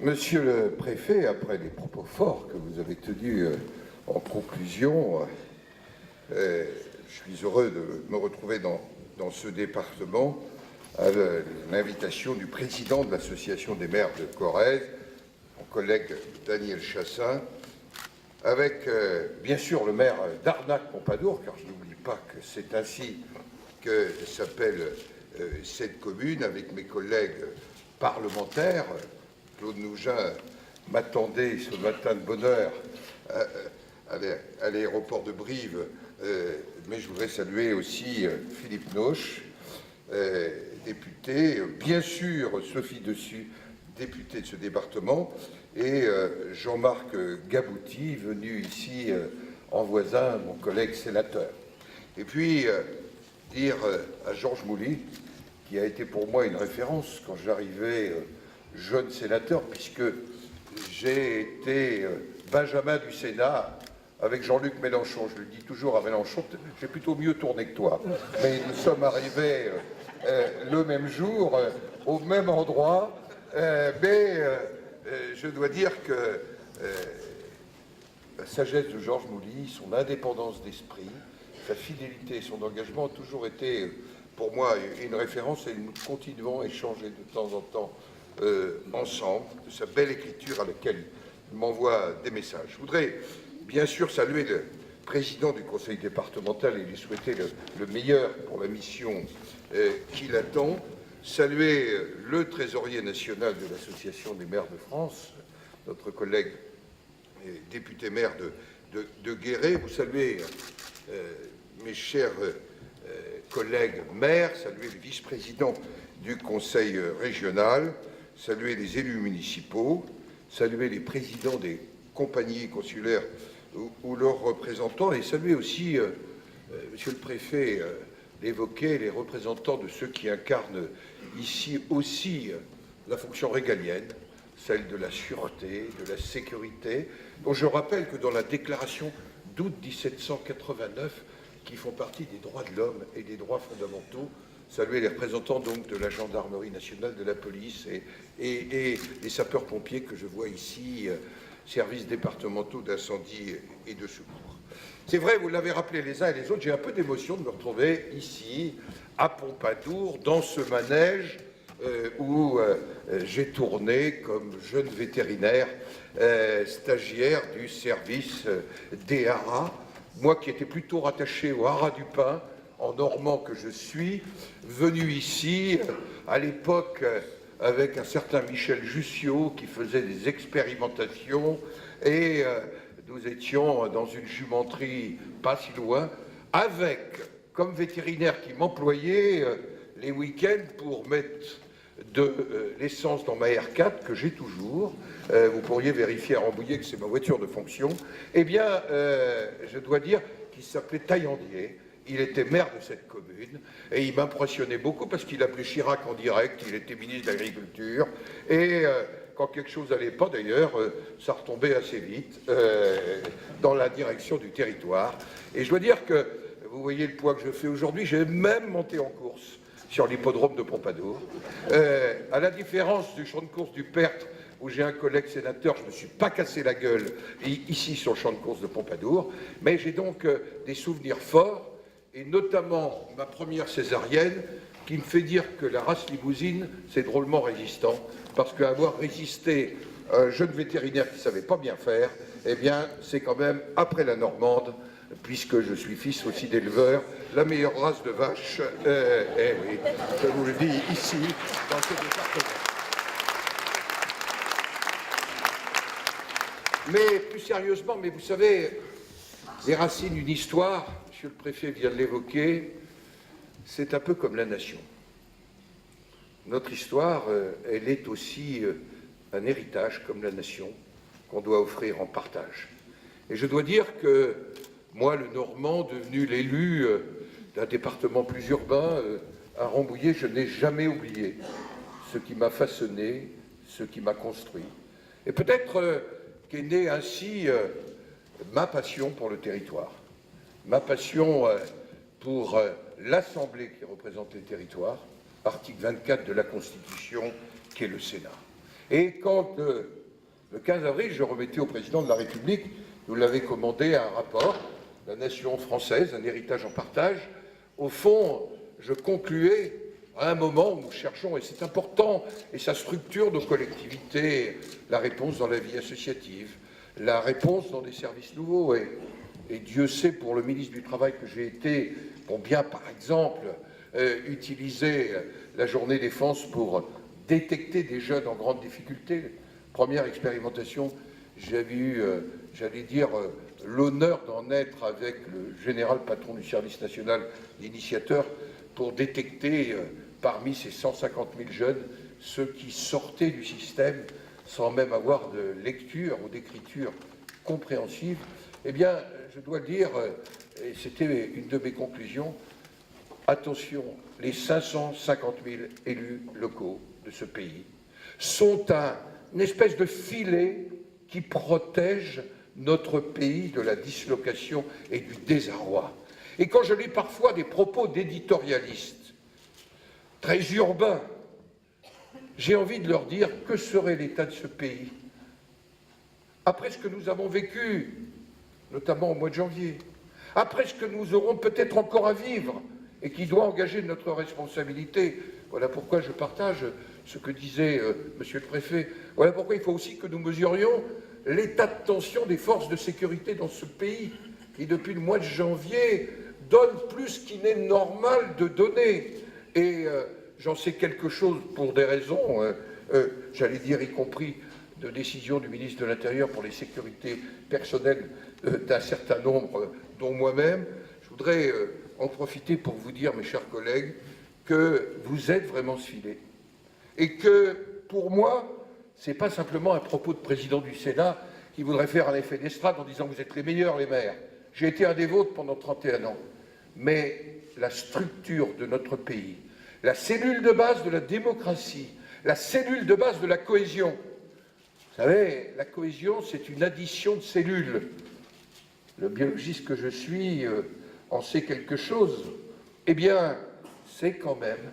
Monsieur le préfet, après les propos forts que vous avez tenus en conclusion, je suis heureux de me retrouver dans ce département à l'invitation du président de l'Association des maires de Corrèze, mon collègue Daniel Chassaing, avec bien sûr le maire d'Arnac-Pompadour, car je n'oublie pas que c'est ainsi que s'appelle cette commune, avec mes collègues parlementaires. Claude Nougin m'attendait ce matin de bonne heure à l'aéroport de Brive, mais je voudrais saluer aussi Philippe Noche, député, bien sûr Sophie Dessus, députée de ce département, et Jean-Marc Gabouty, venu ici en voisin, mon collègue sénateur. Et puis dire à Georges Mouly, qui a été pour moi une référence quand j'arrivais jeune sénateur, puisque j'ai été Benjamin du Sénat avec Jean-Luc Mélenchon. Je le dis toujours à Mélenchon, j'ai plutôt mieux tourné que toi. Mais nous sommes arrivés le même jour, au même endroit, mais je dois dire que la sagesse de Georges Mouly, son indépendance d'esprit, sa fidélité et son engagement ont toujours été pour moi une référence, et nous continuons à échanger de temps en temps ensemble, de sa belle écriture à laquelle il m'envoie des messages. Je voudrais bien sûr saluer le président du conseil départemental et lui souhaiter le meilleur pour la mission qui l'attend, saluer le trésorier national de l'Association des maires de France, notre collègue député maire de Guéret, vous saluer mes chers collègues maires, saluer le vice-président du conseil régional, saluer les élus municipaux, saluer les présidents des compagnies consulaires ou leurs représentants, et saluer aussi, monsieur le préfet l'évoquait, les représentants de ceux qui incarnent ici aussi la fonction régalienne, celle de la sûreté, de la sécurité, dont je rappelle que dans la déclaration d'août 1789, qui font partie des droits de l'homme et des droits fondamentaux, saluer les représentants donc de la gendarmerie nationale, de la police et les sapeurs-pompiers que je vois ici, services départementaux d'incendie et de secours. C'est vrai, vous l'avez rappelé les uns et les autres, j'ai un peu d'émotion de me retrouver ici, à Pompadour, dans ce manège où j'ai tourné comme jeune vétérinaire, stagiaire du service des haras, moi qui étais plutôt rattaché au haras du Pin, en normand que je suis, venu ici à l'époque avec un certain Michel Jussieu qui faisait des expérimentations, et nous étions dans une jumenterie pas si loin, avec comme vétérinaire qui m'employait les week-ends pour mettre de l'essence dans ma R4 que j'ai toujours. Vous pourriez vérifier à Rambouillet que c'est ma voiture de fonction. Eh bien, je dois dire qu'il s'appelait Taillandier. Il était maire de cette commune et il m'impressionnait beaucoup parce qu'il appelait Chirac en direct, il était ministre de l'Agriculture, et quand quelque chose n'allait pas d'ailleurs, ça retombait assez vite dans la direction du territoire. Et je dois dire que, vous voyez le poids que je fais aujourd'hui, j'ai même monté en course sur l'hippodrome de Pompadour. À la différence du champ de course du Pertre, où j'ai un collègue sénateur, je ne me suis pas cassé la gueule ici sur le champ de course de Pompadour, mais j'ai donc des souvenirs forts, et notamment ma première césarienne, qui me fait dire que la race limousine, c'est drôlement résistant, parce qu'avoir résisté à un jeune vétérinaire qui ne savait pas bien faire, eh bien, c'est quand même, après la normande, puisque je suis fils aussi d'éleveur, la meilleure race de vache, eh oui, je vous le dis ici, dans ce département. Mais plus sérieusement, mais vous savez, les racines d'une histoire, monsieur le préfet vient de l'évoquer, c'est un peu comme la nation. Notre histoire, elle est aussi un héritage comme la nation qu'on doit offrir en partage. Et je dois dire que moi, le Normand, devenu l'élu d'un département plus urbain, à Rambouillet, je n'ai jamais oublié ce qui m'a façonné, ce qui m'a construit. Et peut-être qu'est née ainsi ma passion pour le territoire, ma passion pour l'Assemblée qui représente les territoires, article 24 de la Constitution, qui est le Sénat. Et quand, le 15 avril, je remettais au président de la République, nous l'avait commandé un rapport, la nation française, un héritage en partage, au fond, je concluais à un moment où nous cherchons, et c'est important, et ça structure nos collectivités, la réponse dans la vie associative, la réponse dans des services nouveaux, et Dieu sait pour le ministre du Travail que j'ai été, pour bien, par exemple, utiliser la journée défense pour détecter des jeunes en grande difficulté. Première expérimentation, j'avais eu, j'allais dire, l'honneur d'en être avec le général patron du service national, l'initiateur, pour détecter parmi ces 150 000 jeunes ceux qui sortaient du système sans même avoir de lecture ou d'écriture compréhensive. Eh bien, je dois le dire, et c'était une de mes conclusions, attention, les 550 000 élus locaux de ce pays sont une espèce de filet qui protège notre pays de la dislocation et du désarroi. Et quand je lis parfois des propos d'éditorialistes très urbains, j'ai envie de leur dire que serait l'état de ce pays après ce que nous avons vécu, notamment au mois de janvier, après ce que nous aurons peut-être encore à vivre et qui doit engager notre responsabilité. Voilà pourquoi je partage ce que disait Monsieur le Préfet. Voilà pourquoi il faut aussi que nous mesurions l'état de tension des forces de sécurité dans ce pays, qui depuis le mois de janvier donne plus qu'il n'est normal de donner. Et j'en sais quelque chose pour des raisons, j'allais dire y compris de décision du ministre de l'Intérieur pour les sécurités personnelles d'un certain nombre, dont moi-même. Je voudrais en profiter pour vous dire, mes chers collègues, que vous êtes vraiment ce filet. Et que, pour moi, ce n'est pas simplement un propos de président du Sénat qui voudrait faire un effet d'estrade en disant « vous êtes les meilleurs, les maires ». J'ai été un des vôtres pendant 31 ans. Mais la structure de notre pays, la cellule de base de la démocratie, la cellule de base de la cohésion. Vous savez, la cohésion, c'est une addition de cellules. Le biologiste que je suis en sait quelque chose. Eh bien, c'est quand même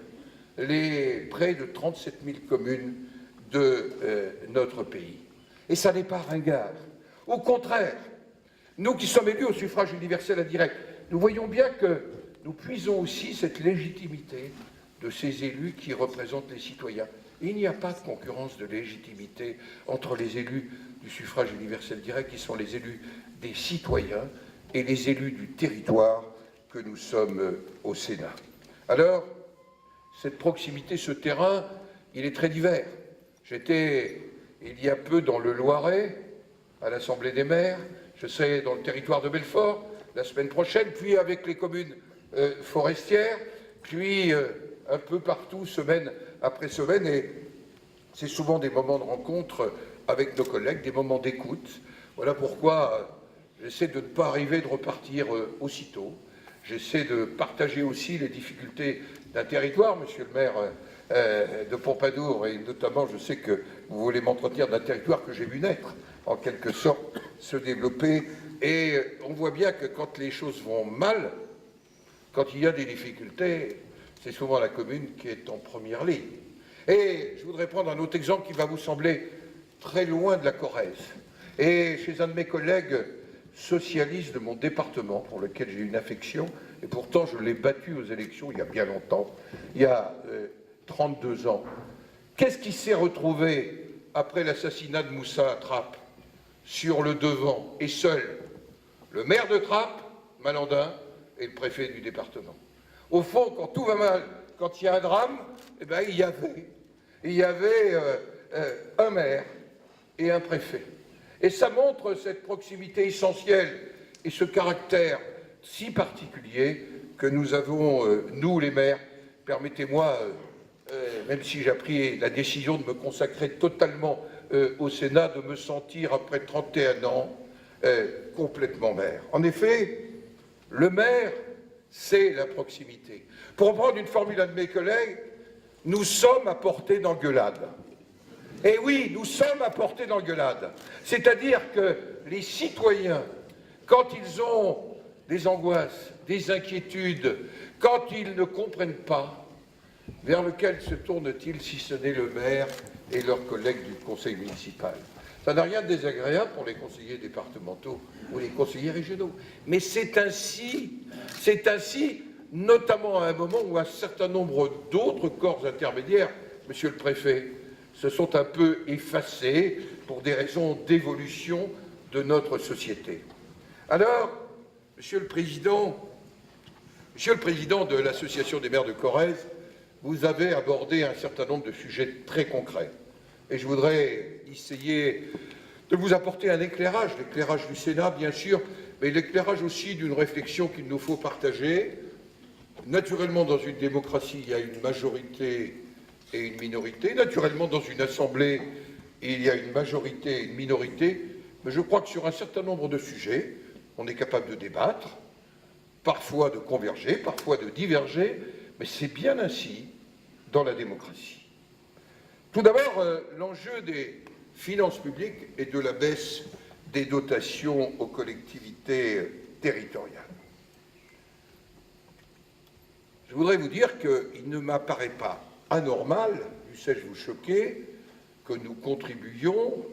les près de 37 000 communes de notre pays. Et ça n'est pas ringard. Au contraire, nous qui sommes élus au suffrage universel indirect, nous voyons bien que nous puisons aussi cette légitimité de ces élus qui représentent les citoyens. Il n'y a pas de concurrence de légitimité entre les élus du suffrage universel direct, qui sont les élus des citoyens, et les élus du territoire que nous sommes au Sénat. Alors, cette proximité, ce terrain, il est très divers. J'étais il y a peu dans le Loiret, à l'Assemblée des maires, je serai dans le territoire de Belfort la semaine prochaine, puis avec les communes forestières, puis un peu partout, semaine après semaine, et c'est souvent des moments de rencontre avec nos collègues, des moments d'écoute. Voilà pourquoi j'essaie de ne pas arriver, de repartir aussitôt. J'essaie de partager aussi les difficultés d'un territoire, monsieur le maire de Pompadour, et notamment je sais que vous voulez m'entretenir d'un territoire que j'ai vu naître, en quelque sorte, se développer, et on voit bien que quand les choses vont mal, quand il y a des difficultés, c'est souvent la commune qui est en première ligne. Et je voudrais prendre un autre exemple qui va vous sembler très loin de la Corrèze. Et chez un de mes collègues socialistes de mon département, pour lequel j'ai une affection, et pourtant je l'ai battu aux élections il y a bien longtemps, il y a 32 ans. Qu'est-ce qui s'est retrouvé après l'assassinat de Moussa à Trappes, sur le devant, et seul, le maire de Trappes, Malandin, et le préfet du département. Au fond, quand tout va mal, quand il y a un drame, eh ben, il y avait un maire et un préfet. Et ça montre cette proximité essentielle et ce caractère si particulier que nous avons, nous les maires. Permettez-moi, même si j'ai pris la décision de me consacrer totalement au Sénat, de me sentir, après 31 ans, complètement maire. En effet, le maire, c'est la proximité. Pour reprendre une formule de mes collègues, nous sommes à portée d'engueulade. Et oui, nous sommes à portée d'engueulade. C'est-à-dire que les citoyens, quand ils ont des angoisses, des inquiétudes, quand ils ne comprennent pas, vers lequel se tournent-ils si ce n'est le maire et leurs collègues du conseil municipal? Ça n'a rien de désagréable pour les conseillers départementaux ou les conseillers régionaux. Mais c'est ainsi, notamment à un moment où un certain nombre d'autres corps intermédiaires, monsieur le préfet, se sont un peu effacés pour des raisons d'évolution de notre société. Alors, monsieur le président de l'Association des maires de Corrèze, vous avez abordé un certain nombre de sujets très concrets. Et je voudrais essayer de vous apporter un éclairage, l'éclairage du Sénat, bien sûr, mais l'éclairage aussi d'une réflexion qu'il nous faut partager. Naturellement, dans une démocratie, il y a une majorité et une minorité. Naturellement, dans une assemblée, il y a une majorité et une minorité. Mais je crois que sur un certain nombre de sujets, on est capable de débattre, parfois de converger, parfois de diverger, mais c'est bien ainsi dans la démocratie. Tout d'abord, l'enjeu des finances publiques et de la baisse des dotations aux collectivités territoriales. Je voudrais vous dire qu'il ne m'apparaît pas anormal, dussé-je vous choquer, que nous contribuions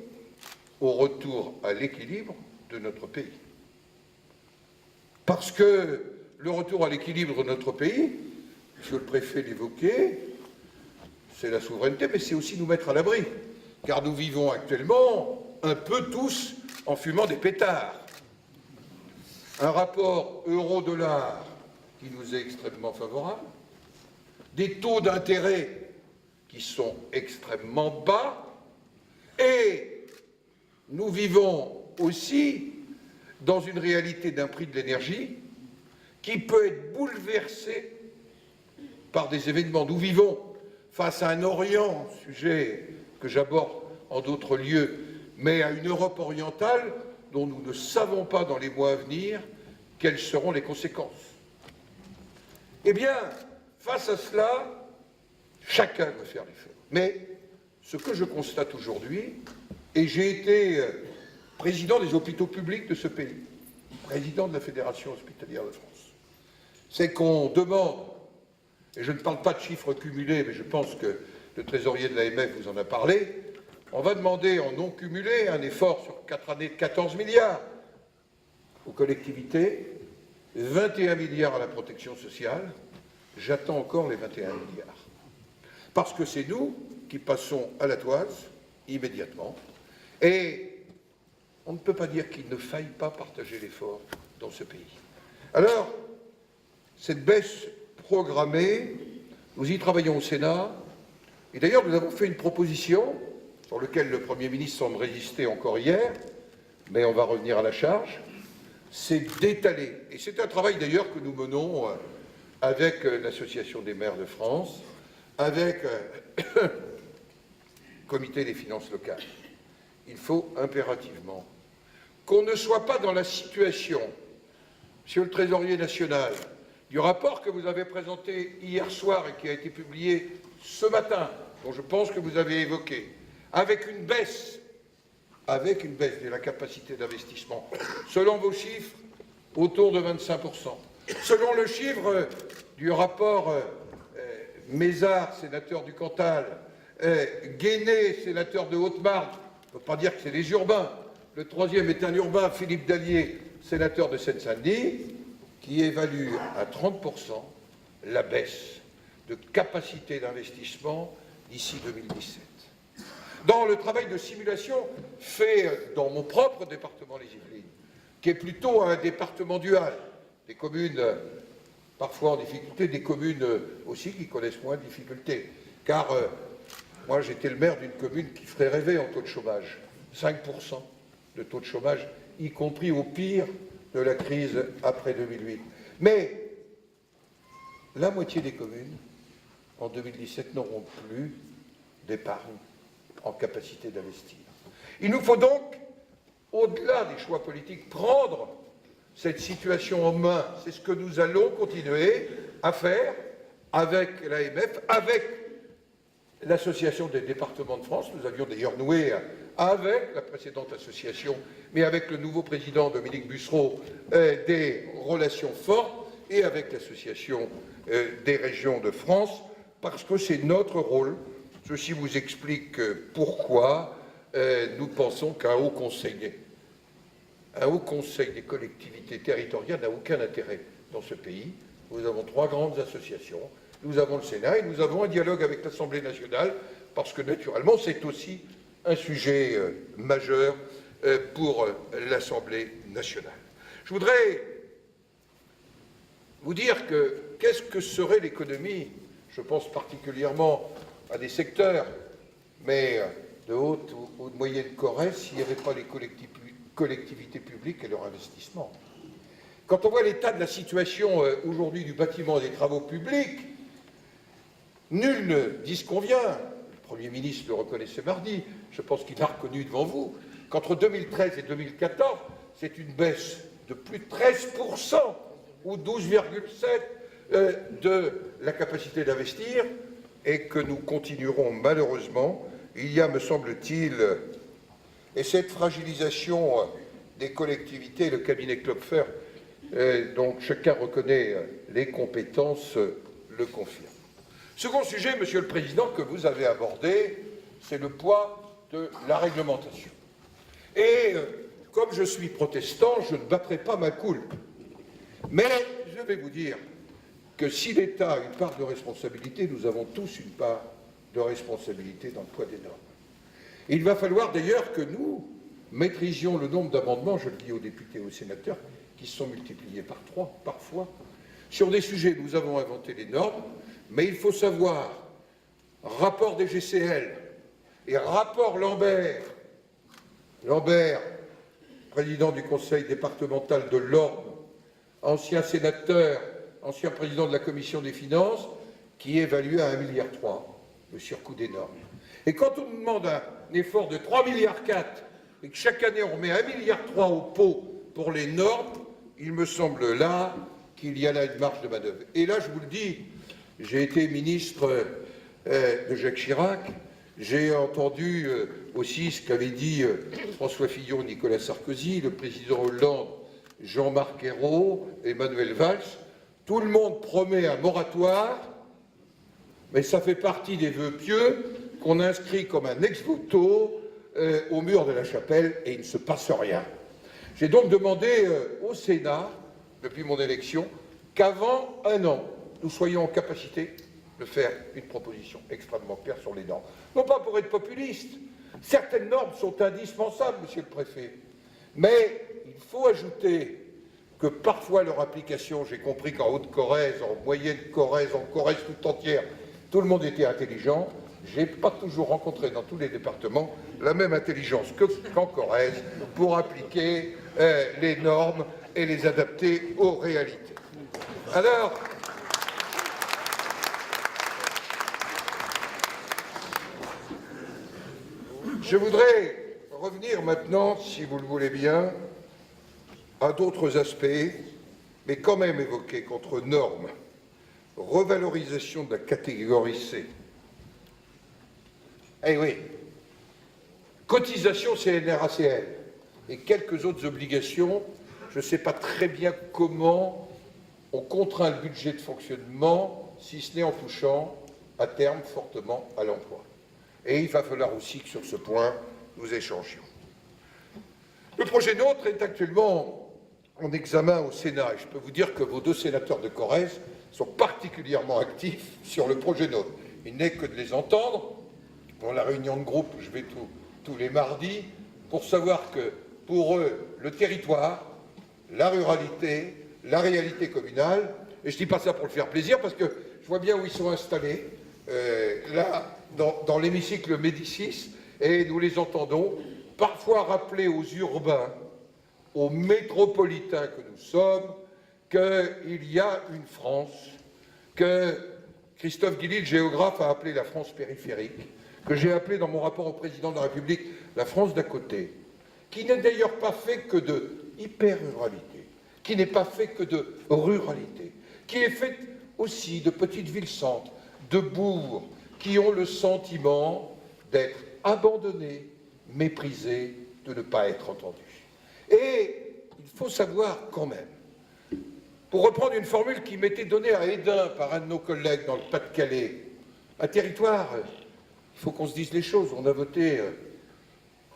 au retour à l'équilibre de notre pays. Parce que le retour à l'équilibre de notre pays, monsieur le préfet l'évoquait, c'est la souveraineté, mais c'est aussi nous mettre à l'abri. Car nous vivons actuellement un peu tous en fumant des pétards. Un rapport euro-dollar qui nous est extrêmement favorable, des taux d'intérêt qui sont extrêmement bas, et nous vivons aussi dans une réalité d'un prix de l'énergie qui peut être bouleversé par des événements. Nous vivons face à un Orient, sujet que j'aborde en d'autres lieux, mais à une Europe orientale dont nous ne savons pas dans les mois à venir quelles seront les conséquences. Eh bien, face à cela, chacun doit faire l'effort. Mais ce que je constate aujourd'hui, et j'ai été président des hôpitaux publics de ce pays, président de la Fédération hospitalière de France, c'est qu'on demande, et je ne parle pas de chiffres cumulés, mais je pense que le trésorier de l'AMF vous en a parlé, on va demander en non cumulé un effort sur 4 années de 14 milliards aux collectivités, 21 milliards à la protection sociale. J'attends encore les 21 milliards. Parce que c'est nous qui passons à la toise immédiatement. Et on ne peut pas dire qu'il ne faille pas partager l'effort dans ce pays. Alors, cette baisse programmée, nous y travaillons au Sénat. Et d'ailleurs, nous avons fait une proposition sur laquelle le Premier ministre semble résister encore hier, mais on va revenir à la charge, c'est d'étaler. Et c'est un travail d'ailleurs que nous menons avec l'Association des maires de France, avec le Comité des finances locales. Il faut impérativement qu'on ne soit pas dans la situation, monsieur le Trésorier national, du rapport que vous avez présenté hier soir et qui a été publié ce matin, dont je pense que vous avez évoqué, avec une baisse de la capacité d'investissement, selon vos chiffres, autour de 25%. Selon le chiffre du rapport Mézard, sénateur du Cantal, Guéné, sénateur de Haute-Marne, on ne peut pas dire que c'est les urbains, le troisième est un urbain, Philippe Dallier, sénateur de Seine-Saint-Denis, qui évalue à 30% la baisse de capacité d'investissement d'ici 2017. Dans le travail de simulation fait dans mon propre département, les Yvelines, qui est plutôt un département dual, des communes parfois en difficulté, des communes aussi qui connaissent moins de difficultés. Car moi j'étais le maire d'une commune qui ferait rêver en taux de chômage, 5% de taux de chômage, y compris au pire de la crise après 2008. Mais la moitié des communes, en 2017, n'auront plus d'épargne en capacité d'investir. Il nous faut donc, au-delà des choix politiques, prendre cette situation en main. C'est ce que nous allons continuer à faire avec l'AMF, avec l'Association des départements de France. Nous avions d'ailleurs noué avec la précédente association, mais avec le nouveau président Dominique Bussereau, des relations fortes, et avec l'Association des régions de France, parce que c'est notre rôle. Ceci vous explique pourquoi nous pensons qu'un haut conseil des collectivités territoriales n'a aucun intérêt dans ce pays. Nous avons 3 grandes associations, nous avons le Sénat et nous avons un dialogue avec l'Assemblée nationale, parce que naturellement c'est aussi un sujet majeur pour l'Assemblée nationale. Je voudrais vous dire que qu'est-ce que serait l'économie? Je pense particulièrement à des secteurs, mais de haute ou de moyenne Corrèze, s'il n'y avait pas les collectivités publiques et leur investissement. Quand on voit l'état de la situation aujourd'hui du bâtiment et des travaux publics, nul ne disconvient, le Premier ministre le reconnaissait mardi, je pense qu'il l'a reconnu devant vous, qu'entre 2013 et 2014, c'est une baisse de plus de 13% ou 12,7% de la capacité d'investir, et que nous continuerons malheureusement. Il y a, me semble-t-il, et cette fragilisation des collectivités, le cabinet Klopfer, dont chacun reconnaît les compétences, le confirme. Second sujet, Monsieur le Président, que vous avez abordé, c'est le poids de la réglementation. Et comme je suis protestant, je ne battrai pas ma coulpe. Mais je vais vous dire que si l'État a une part de responsabilité, nous avons tous une part de responsabilité dans le poids des normes. Il va falloir d'ailleurs que nous maîtrisions le nombre d'amendements, je le dis aux députés et aux sénateurs, qui sont multipliés par 3 parfois. Sur des sujets, nous avons inventé les normes, mais il faut savoir, rapport des GCL et rapport Lambert, président du conseil départemental de l'Orne, ancien sénateur, ancien président de la commission des finances, qui évalue à 1,3 milliard le surcoût des normes. Et quand on nous demande un effort de 3,4 milliards et que chaque année on met 1,3 milliard au pot pour les normes, il me semble là qu'il y a là une marge de manœuvre. Et là, je vous le dis, j'ai été ministre de Jacques Chirac, j'ai entendu aussi ce qu'avaient dit François Fillon, Nicolas Sarkozy, le président Hollande, Jean-Marc Ayrault, Emmanuel Valls. Tout le monde promet un moratoire, mais ça fait partie des vœux pieux qu'on inscrit comme un ex-voto au mur de la chapelle et il ne se passe rien. J'ai donc demandé au Sénat, depuis mon élection, qu'avant 1 an, nous soyons en capacité de faire une proposition extrêmement claire sur les normes. Non pas pour être populiste, certaines normes sont indispensables, monsieur le préfet, mais il faut ajouter que parfois leur application, j'ai compris qu'en Haute-Corrèze, en Moyenne-Corrèze, en Corrèze tout entière, tout le monde était intelligent. Je n'ai pas toujours rencontré dans tous les départements la même intelligence qu'en Corrèze pour appliquer les normes et les adapter aux réalités. Alors, je voudrais revenir maintenant, si vous le voulez bien, à d'autres aspects, mais quand même évoqués contre normes, revalorisation de la catégorie C. Eh oui, cotisation CNRACL et quelques autres obligations, je ne sais pas très bien comment on contraint le budget de fonctionnement, si ce n'est en touchant à terme fortement à l'emploi. Et il va falloir aussi que sur ce point, nous échangions. Le projet NOTRe est actuellement en examen au Sénat, et je peux vous dire que vos 2 sénateurs de Corrèze sont particulièrement actifs sur le projet NOTRe. Il n'est que de les entendre. Pour la réunion de groupe, je vais tous les mardis, pour savoir que, pour eux, le territoire, la ruralité, la réalité communale, et je ne dis pas ça pour le faire plaisir, parce que je vois bien où ils sont installés, là, dans l'hémicycle Médicis, et nous les entendons parfois rappeler aux urbains, aux métropolitains que nous sommes, qu'il y a une France que Christophe Guilly, le géographe, a appelée la France périphérique, que j'ai appelée dans mon rapport au président de la République la France d'à côté, qui n'est d'ailleurs pas fait que de hyper-ruralité, qui n'est pas fait que de ruralité, qui est faite aussi de petites villes-centres, de bourgs, qui ont le sentiment d'être abandonnés, méprisés, de ne pas être entendus. Et il faut savoir quand même, pour reprendre une formule qui m'était donnée à Hesdin par un de nos collègues dans le Pas-de-Calais, Un territoire, il faut qu'on se dise les choses, on a voté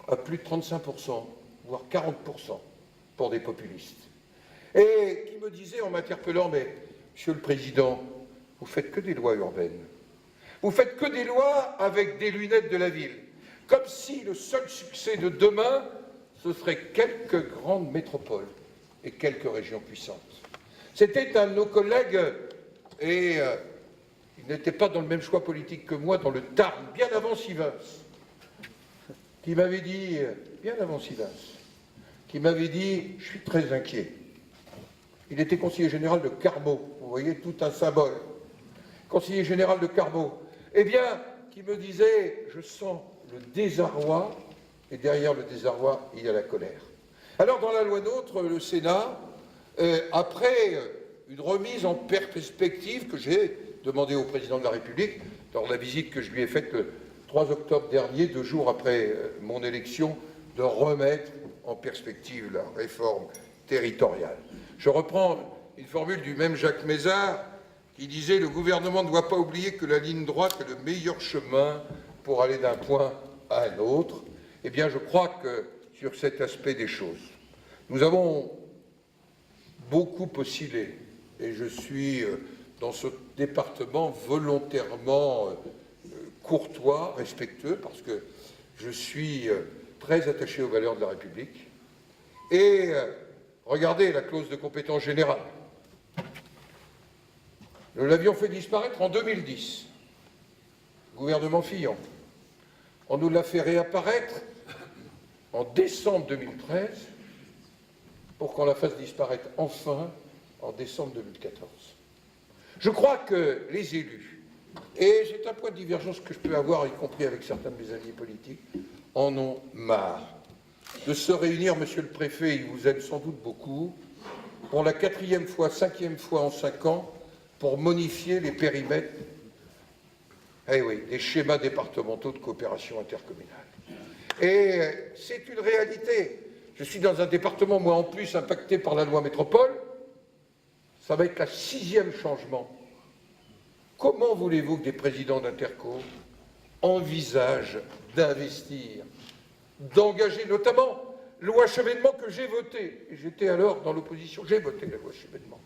à plus de 35%, voire 40% pour des populistes. Et qui me disait en m'interpellant, mais Monsieur le Président, vous faites que des lois urbaines. Vous faites que des lois avec des lunettes de la ville. Comme si le seul succès de demain, ce serait quelques grandes métropoles et quelques régions puissantes. C'était un de nos collègues, et il n'était pas dans le même choix politique que moi, dans le Tarn, bien avant Sivens, qui m'avait dit, bien avant Sivens, qui m'avait dit, je suis très inquiet. Il était conseiller général de Carmaux, vous voyez, tout un symbole. Conseiller général de Carmaux. Eh bien, qui me disait, je sens le désarroi, et derrière le désarroi, il y a la colère. Alors, dans la loi NOTRe, le Sénat, après une remise en perspective que j'ai demandée au président de la République, dans la visite que je lui ai faite le 3 octobre dernier, 2 jours après mon élection, de remettre en perspective la réforme territoriale. Je reprends une formule du même Jacques Mézard, qui disait « Le gouvernement ne doit pas oublier que la ligne droite est le meilleur chemin pour aller d'un point à un autre ». Eh bien, je crois que sur cet aspect des choses, nous avons beaucoup oscillé, et je suis dans ce département volontairement courtois, respectueux, parce que je suis très attaché aux valeurs de la République. Et regardez la clause de compétence générale. Nous l'avions fait disparaître en 2010, gouvernement Fillon. On nous l'a fait réapparaître en décembre 2013 pour qu'on la fasse disparaître enfin en décembre 2014. Je crois que les élus, et c'est un point de divergence que je peux avoir, y compris avec certains de mes alliés politiques, en ont marre de se réunir, monsieur le préfet, il vous aime sans doute beaucoup, pour la 4e fois, 5e fois en 5 ans, pour modifier les périmètres, eh oui, des schémas départementaux de coopération intercommunale. Et c'est une réalité. Je suis dans un département, moi en plus, impacté par la loi métropole. Ça va être la 6e changement. Comment voulez-vous que des présidents d'interco envisagent d'investir, d'engager, notamment loi chevènement que j'ai votée, et j'étais alors dans l'opposition, j'ai voté la loi chevènement.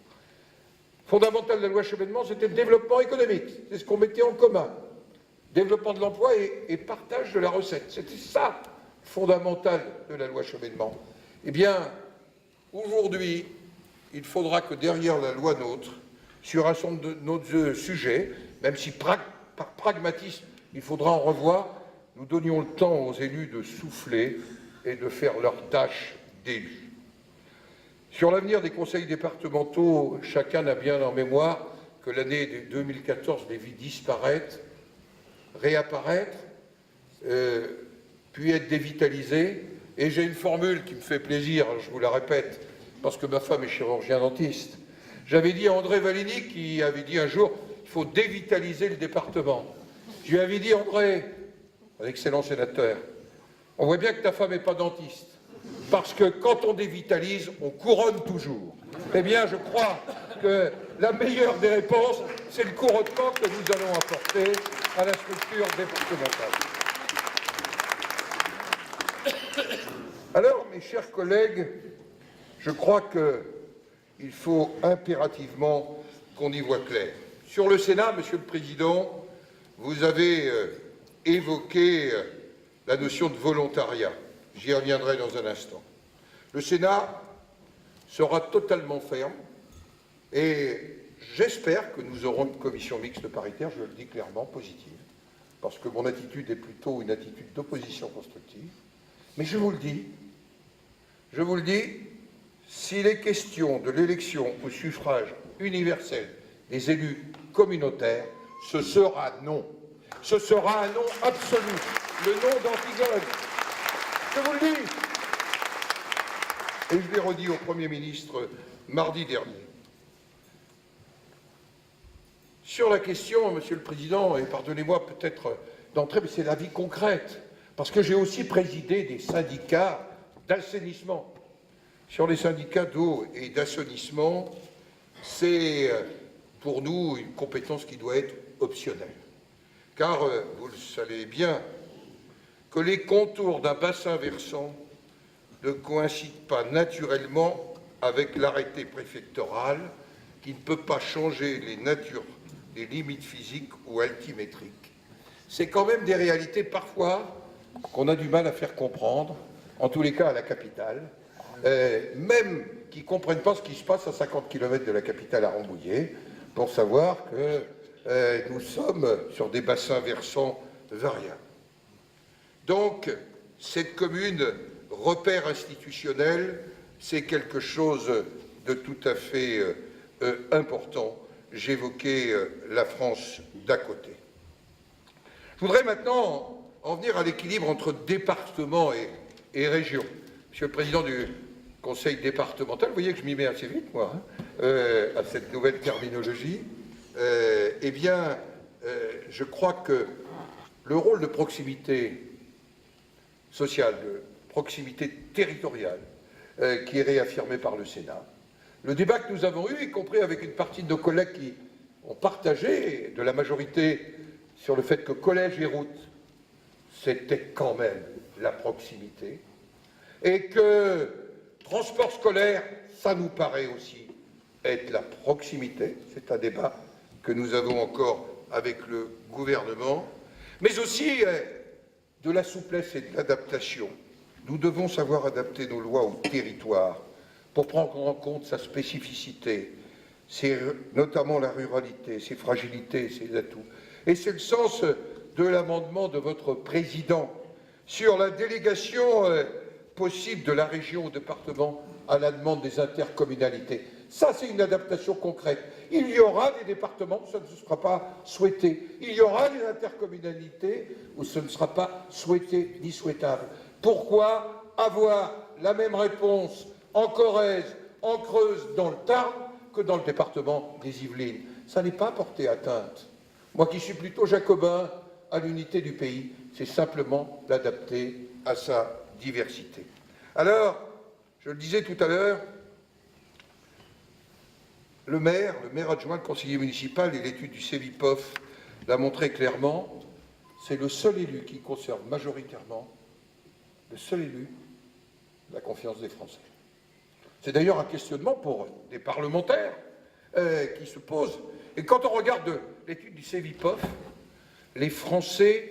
Fondamental de la loi chevènement, c'était le développement économique, c'est ce qu'on mettait en commun. Développement de l'emploi et partage de la recette. C'était ça, fondamental de la loi chevènement. Eh bien, aujourd'hui, il faudra que derrière la loi NOTRe, sur un certain nombre de nos sujets, même si par pragmatisme, il faudra en revoir, nous donnions le temps aux élus de souffler et de faire leur tâche d'élus. Sur l'avenir des conseils départementaux, chacun a bien en mémoire que l'année 2014 les vit disparaître, réapparaître, puis être dévitalisé. Et j'ai une formule qui me fait plaisir, je vous la répète, parce que ma femme est chirurgien dentiste. J'avais dit à André Valigny, qui avait dit un jour, il faut dévitaliser le département. Je lui avais dit, André, un excellent sénateur, on voit bien que ta femme n'est pas dentiste, parce que quand on dévitalise, on couronne toujours. Eh bien, je crois que la meilleure des réponses, c'est le couronnement que nous allons apporter à la structure départementale. Alors, mes chers collègues, je crois qu'il faut impérativement qu'on y voit clair. Sur le Sénat, Monsieur le Président, vous avez évoqué la notion de volontariat. J'y reviendrai dans un instant. Le Sénat sera totalement ferme et j'espère que nous aurons une commission mixte paritaire, je le dis clairement, positive, parce que mon attitude est plutôt une attitude d'opposition constructive. Mais je vous le dis, s'il est question de l'élection au suffrage universel des élus communautaires, ce sera non. Ce sera un non absolu, le non d'Antigone. Je vous le dis. Et je l'ai redit au Premier ministre mardi dernier. Sur la question, Monsieur le Président, et pardonnez-moi peut-être d'entrer, mais c'est la vie concrète, parce que j'ai aussi présidé des syndicats d'assainissement. Sur les syndicats d'eau et d'assainissement, c'est pour nous une compétence qui doit être optionnelle. car vous le savez bien que les contours d'un bassin versant ne coïncident pas naturellement avec l'arrêté préfectoral qui ne peut pas changer les natures des limites physiques ou altimétriques. C'est quand même des réalités parfois qu'on a du mal à faire comprendre, en tous les cas à la capitale, même qui ne comprennent pas ce qui se passe à 50 km de la capitale à Rambouillet, pour savoir que nous sommes sur des bassins versants variables. Donc, cette commune, repère institutionnel, c'est quelque chose de tout à fait important. J'évoquais la France d'à côté. Je voudrais maintenant en venir à l'équilibre entre département et région. Monsieur le Président du Conseil départemental, vous voyez que je m'y mets assez vite, moi, à cette nouvelle terminologie. Eh bien, je crois que le rôle de proximité sociale, de proximité territoriale, qui est réaffirmé par le Sénat, le débat que nous avons eu, y compris avec une partie de nos collègues qui ont partagé, de la majorité, sur le fait que collège et route, c'était quand même la proximité, et que transport scolaire, ça nous paraît aussi être la proximité. C'est un débat que nous avons encore avec le gouvernement, mais aussi de la souplesse et de l'adaptation. Nous devons savoir adapter nos lois au territoire pour prendre en compte sa spécificité, notamment la ruralité, ses fragilités, ses atouts. Et c'est le sens de l'amendement de votre président sur la délégation possible de la région au département à la demande des intercommunalités. Ça, c'est une adaptation concrète. Il y aura des départements où ça ne sera pas souhaité. Il y aura des intercommunalités où ce ne sera pas souhaité ni souhaitable. Pourquoi avoir la même réponse en Corrèze, en Creuse, dans le Tarn, que dans le département des Yvelines? Ça n'est pas porter atteinte. Moi qui suis plutôt jacobin à l'unité du pays, c'est simplement l'adapter à sa diversité. Alors, je le disais tout à l'heure, le maire adjoint, le conseiller municipal et l'étude du CEVIPOF l'a montré clairement, c'est le seul élu qui conserve majoritairement, le seul élu, la confiance des Français. C'est d'ailleurs un questionnement pour des parlementaires qui se posent. Et quand on regarde l'étude du CEVIPOF, les Français,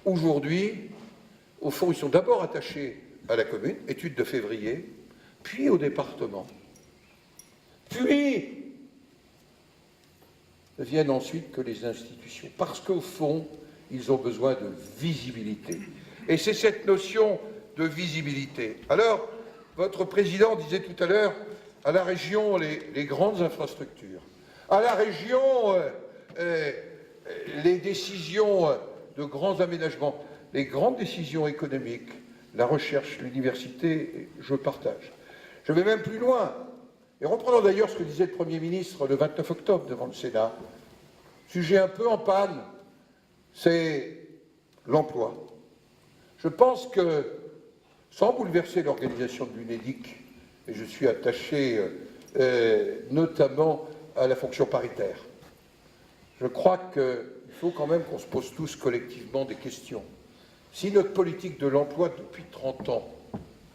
aujourd'hui, au fond, ils sont d'abord attachés à la commune, étude de février, puis au département. Puis viennent ensuite que les institutions, parce qu'au fond, ils ont besoin de visibilité. Et c'est cette notion de visibilité. Alors, votre président disait tout à l'heure, à la région, les grandes infrastructures, à la région, les décisions de grands aménagements, les grandes décisions économiques, la recherche, l'université, je partage. Je vais même plus loin. Et reprenons d'ailleurs ce que disait le Premier ministre le 29 octobre devant le Sénat. Sujet un peu en panne, c'est l'emploi. Je pense que, sans bouleverser l'organisation de l'UNEDIC, et je suis attaché notamment à la fonction paritaire, je crois qu'il faut quand même qu'on se pose tous collectivement des questions. Si notre politique de l'emploi depuis 30 ans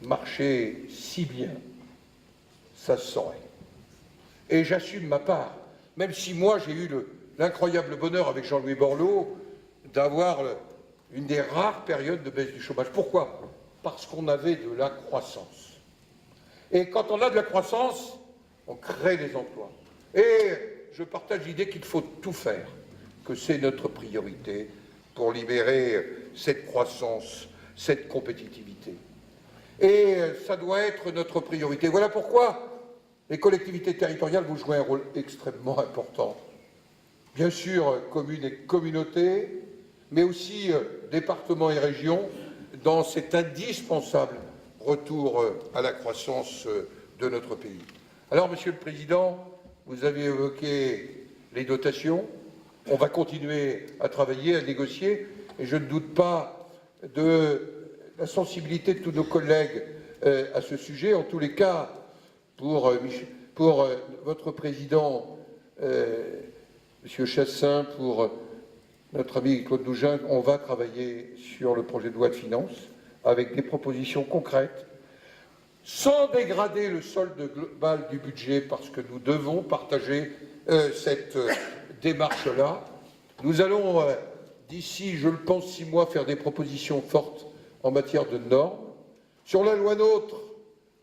marchait si bien, ça se saurait. Et j'assume ma part, même si moi j'ai eu l'incroyable bonheur avec Jean-Louis Borloo d'avoir une des rares périodes de baisse du chômage. Pourquoi? Parce qu'on avait de la croissance. Et quand on a de la croissance, on crée des emplois. Et je partage l'idée qu'il faut tout faire, que c'est notre priorité pour libérer cette croissance, cette compétitivité. Et ça doit être notre priorité. Voilà pourquoi les collectivités territoriales vont jouer un rôle extrêmement important. Bien sûr, communes et communautés, mais aussi départements et régions, dans cet indispensable retour à la croissance de notre pays. Alors, Monsieur le Président, vous avez évoqué les dotations. On va continuer à travailler, à négocier, et je ne doute pas de la sensibilité de tous nos collègues à ce sujet. En tous les cas, pour votre président, M. Chassaing, pour notre ami Claude Nougin, on va travailler sur le projet de loi de finances avec des propositions concrètes, sans dégrader le solde global du budget, parce que nous devons partager cette démarche-là. Nous allons, d'ici, je le pense, 6 mois, faire des propositions fortes en matière de normes. Sur la loi NOTRe,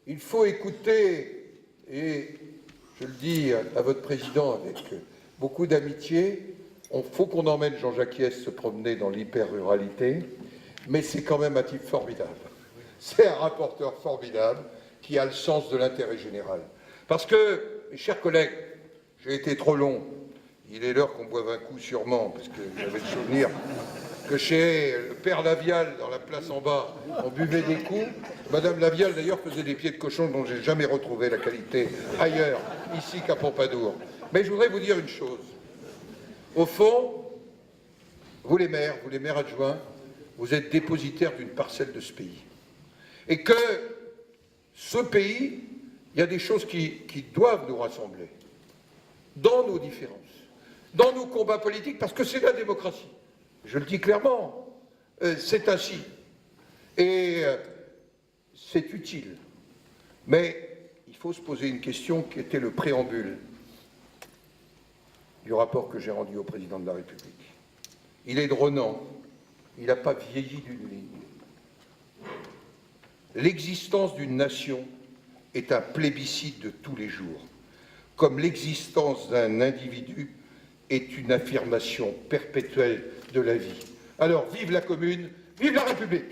il faut écouter, et je le dis à votre président avec beaucoup d'amitié, il faut qu'on emmène Jean-Jacques Hyest se promener dans l'hyper-ruralité, mais c'est quand même un type formidable. C'est un rapporteur formidable qui a le sens de l'intérêt général. Parce que, mes chers collègues, j'ai été trop long, il est l'heure qu'on boive un coup sûrement, parce que j'avais le souvenir que chez le père Lavial, dans la place en bas, on buvait des coups. Madame Lavial, d'ailleurs, faisait des pieds de cochon dont j'ai jamais retrouvé la qualité ailleurs, ici qu'à Pompadour. Mais je voudrais vous dire une chose. Au fond, vous les maires adjoints, vous êtes dépositaires d'une parcelle de ce pays. Et que ce pays, il y a des choses qui doivent nous rassembler, dans nos différences, dans nos combats politiques, parce que c'est la démocratie. Je le dis clairement, c'est ainsi. Et c'est utile. Mais il faut se poser une question qui était le préambule du rapport que j'ai rendu au président de la République. Il est dronant, il n'a pas vieilli d'une ligne. L'existence d'une nation est un plébiscite de tous les jours, comme l'existence d'un individu est une affirmation perpétuelle de la vie. Alors, vive la Commune, vive la République!